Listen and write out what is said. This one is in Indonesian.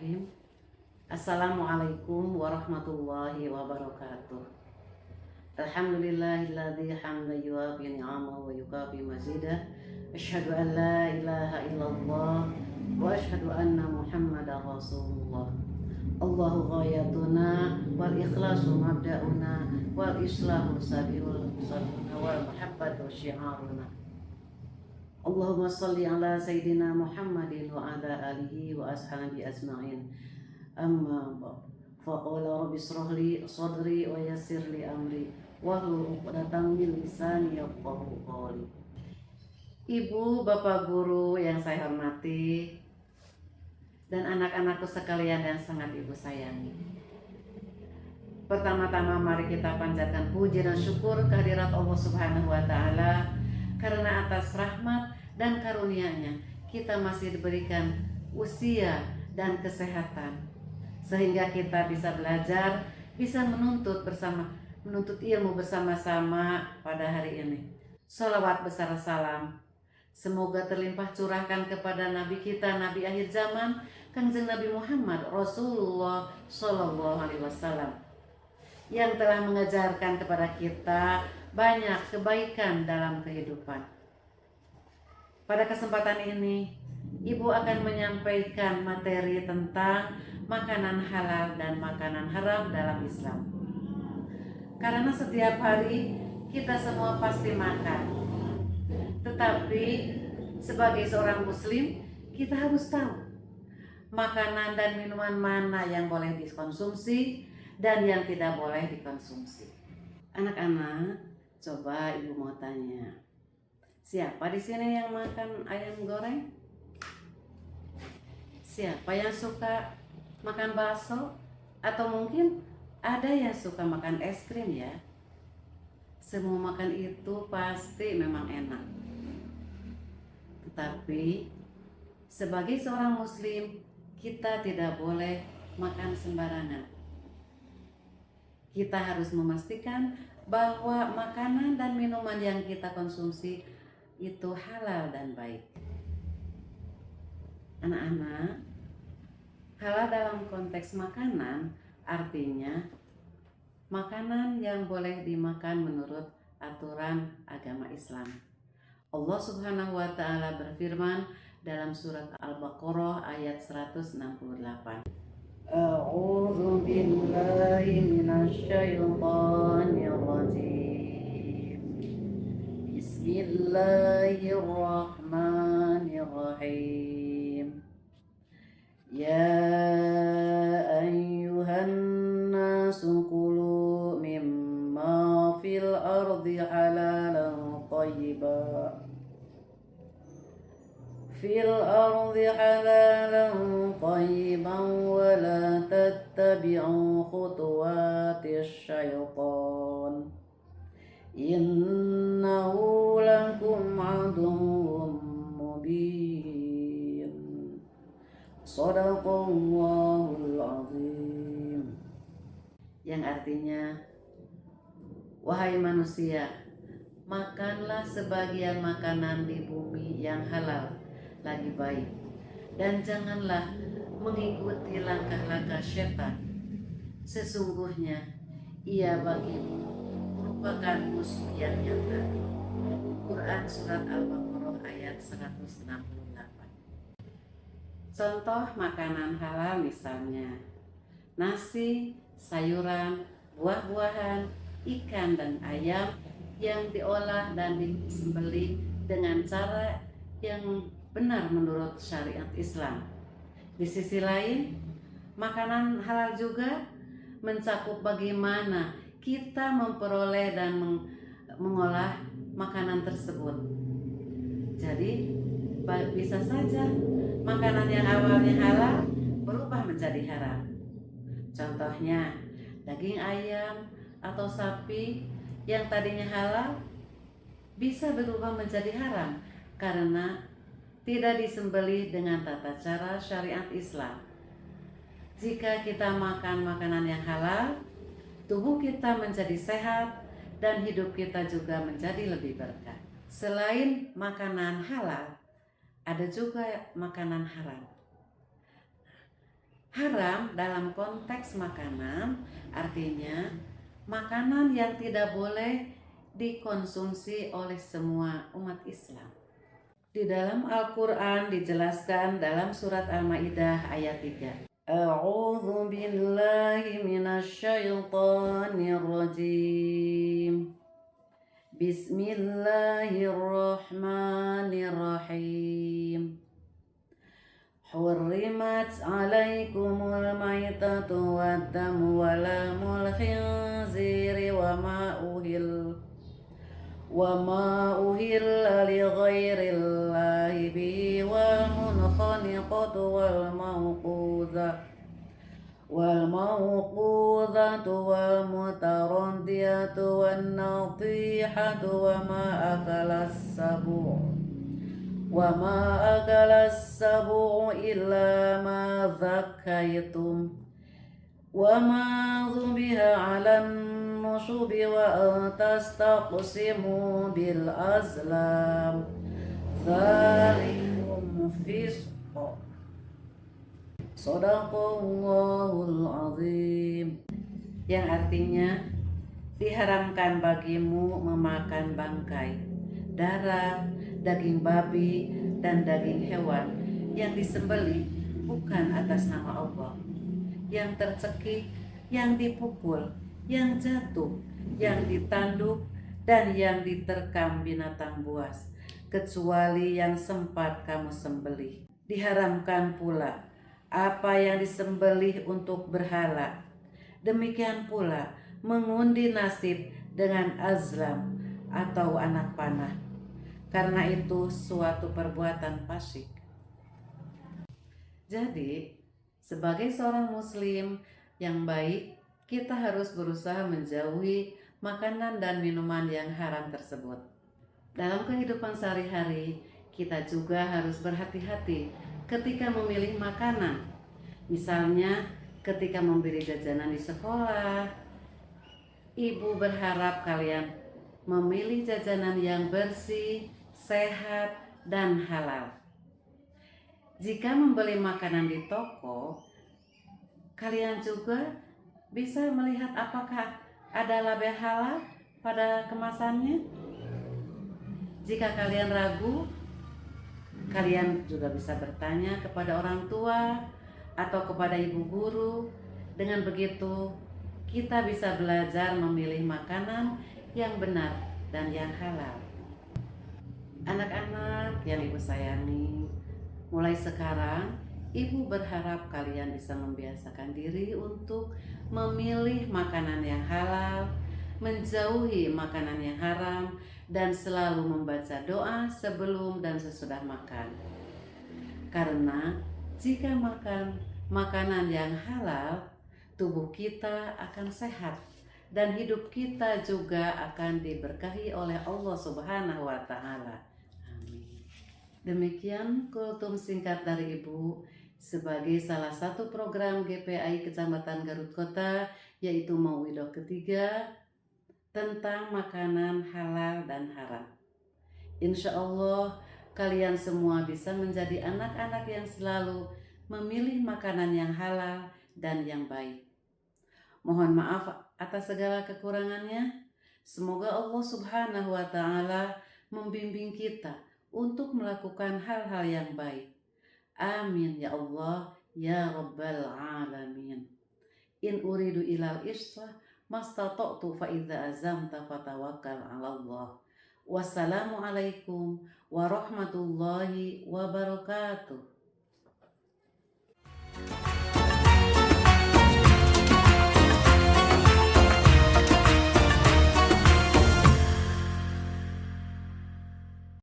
Bismillahirrahmanirrahim. Assalamualaikum warahmatullahi wabarakatuh. Alhamdulillahilladzi hamdan yuwafi ni'amahu wa yukafi mazidah. Asyhadu an la ilaha illallah wa asyhadu anna Muhammadar Rasulullah. Allahu ghayatuna wal ikhlasu mabda'una wal islahu sabiul sabuna wal mahabbatu syi'aruna. Allahumma salli ala Sayyidina Muhammadin wa ala alihi wa ashabi asma'in. Amma faqala rabbi israh li sadri wa yassir li amri wahlul 'uqdatam min lisani yafqahu qawli. Ibu, bapak guru yang saya hormati, dan anak-anakku sekalian yang sangat ibu sayangi. Pertama-tama mari kita panjatkan puji dan syukur kehadirat Allah Subhanahu wa taala, karena atas rahmat dan karunia-Nya kita masih diberikan usia dan kesehatan, sehingga kita bisa belajar, bisa menuntut ilmu bersama-sama pada hari ini. Sholawat besar salam semoga terlimpah curahkan kepada Nabi kita, Nabi akhir zaman, Kangjeng Nabi Muhammad Rasulullah Shallallahu Alaihi Wasallam, yang telah mengajarkan kepada kita banyak kebaikan dalam kehidupan. Pada kesempatan ini, Ibu akan menyampaikan materi tentang makanan halal dan makanan haram dalam Islam. Karena setiap hari kita semua pasti makan. Tetapi sebagai seorang muslim, kita harus tahu makanan dan minuman mana yang boleh dikonsumsi dan yang tidak boleh dikonsumsi. Anak-anak, coba Ibu mau tanya, siapa di sini yang makan ayam goreng? Siapa yang suka makan bakso? Atau mungkin ada yang suka makan es krim ya? Semua makan itu pasti memang enak. Tetapi sebagai seorang muslim, kita tidak boleh makan sembarangan. Kita harus memastikan bahwa makanan dan minuman yang kita konsumsi itu halal dan baik. Anak-anak, halal dalam konteks makanan artinya makanan yang boleh dimakan menurut aturan agama Islam. Allah Subhanahu wa taala berfirman dalam surat Al-Baqarah ayat 168. A'udzu billahi minasyaitonir rajim. Bismillahirrahmanirrahim. Ya ayyuhan nasu kulu mimma fil ardi halalan thayyiban. Fil ardi halalan thayyiban wa la tattabi'u khutuwatis syaitan. Innahu lakum aduwwum mubin. Shadaqallahul azim. Yang artinya, wahai manusia, makanlah sebagian makanan di bumi yang halal lagi baik, dan janganlah mengikuti langkah-langkah syaitan. Sesungguhnya ia bagimu merupakan musuh yang nyata. Quran Surat Al-Baqarah ayat 168. Contoh makanan halal misalnya nasi, sayuran, buah-buahan, ikan dan ayam yang diolah dan disembelih dengan cara yang benar menurut syariat Islam. Di sisi lain, makanan halal juga mencakup bagaimana kita memperoleh dan mengolah makanan tersebut. Jadi bisa saja makanan yang awalnya halal berubah menjadi haram. Contohnya, daging ayam atau sapi yang tadinya halal bisa berubah menjadi haram karena tidak disembelih dengan tata cara syariat Islam. Jika kita makan makanan yang halal, tubuh kita menjadi sehat dan hidup kita juga menjadi lebih berkah. Selain makanan halal, ada juga makanan haram. Haram dalam konteks makanan artinya makanan yang tidak boleh dikonsumsi oleh semua umat Islam. Di dalam Al-Quran dijelaskan dalam surat Al-Ma'idah ayat 3. A'udzu billahi minasyaitonir rajim. Bismillahirrahmanirrahim. Hurrimat 'alaikumul maitatu wad-damu wa lahmul khinziri wa ma uhilla li ghairillahi bihi wal munkhaniqatu wal mawqudatu wal mutaradiyatu wan natihatu wa ma akalas sabu illa ma zakaitum wa ma dhubiha 'alan nusubi wa tastaqsimu bil azlam dzalikum fisq. Shadaqallahul azim. Yang artinya diharamkan bagimu memakan bangkai, darah, daging babi, dan daging hewan yang disembelih bukan atas nama Allah, yang tercekik, yang dipukul, yang jatuh, yang ditanduk, dan yang diterkam binatang buas, kecuali yang sempat kamu sembelih. Diharamkan pula apa yang disembelih untuk berhala. Demikian pula mengundi nasib dengan azlam atau anak panah, karena itu suatu perbuatan fasik. Jadi, sebagai seorang muslim yang baik, kita harus berusaha menjauhi makanan dan minuman yang haram tersebut. Dalam kehidupan sehari-hari, kita juga harus berhati-hati ketika memilih makanan. Misalnya, ketika membeli jajanan di sekolah, ibu berharap kalian memilih jajanan yang bersih, sehat, dan halal. Jika membeli makanan di toko, kalian juga bisa melihat apakah ada label halal pada kemasannya. Jika kalian ragu, kalian juga bisa bertanya kepada orang tua atau kepada ibu guru. Dengan begitu, kita bisa belajar memilih makanan yang benar dan yang halal. Anak-anak yang ibu sayangi, mulai sekarang ibu berharap kalian bisa membiasakan diri untuk memilih makanan yang halal, menjauhi makanan yang haram, dan selalu membaca doa sebelum dan sesudah makan. Karena jika makan makanan yang halal, tubuh kita akan sehat dan hidup kita juga akan diberkahi oleh Allah Subhanahu wa Ta'ala. Amin. Demikian kultum singkat dari Ibu sebagai salah satu program GPAI Kecamatan Garut Kota, yaitu Mau'idoh ketiga tentang makanan halal dan haram. Insya Allah kalian semua bisa menjadi anak-anak yang selalu memilih makanan yang halal dan yang baik. Mohon maaf atas segala kekurangannya. Semoga Allah Subhanahu wa Ta'ala membimbing kita untuk melakukan hal-hal yang baik. Amin ya Allah ya Rabbal Alamin. In uridu ilal islah mastata'tu fa idza azamta fatawakkal 'ala Allah. Wassalamualaikum warahmatullahi wabarakatuh.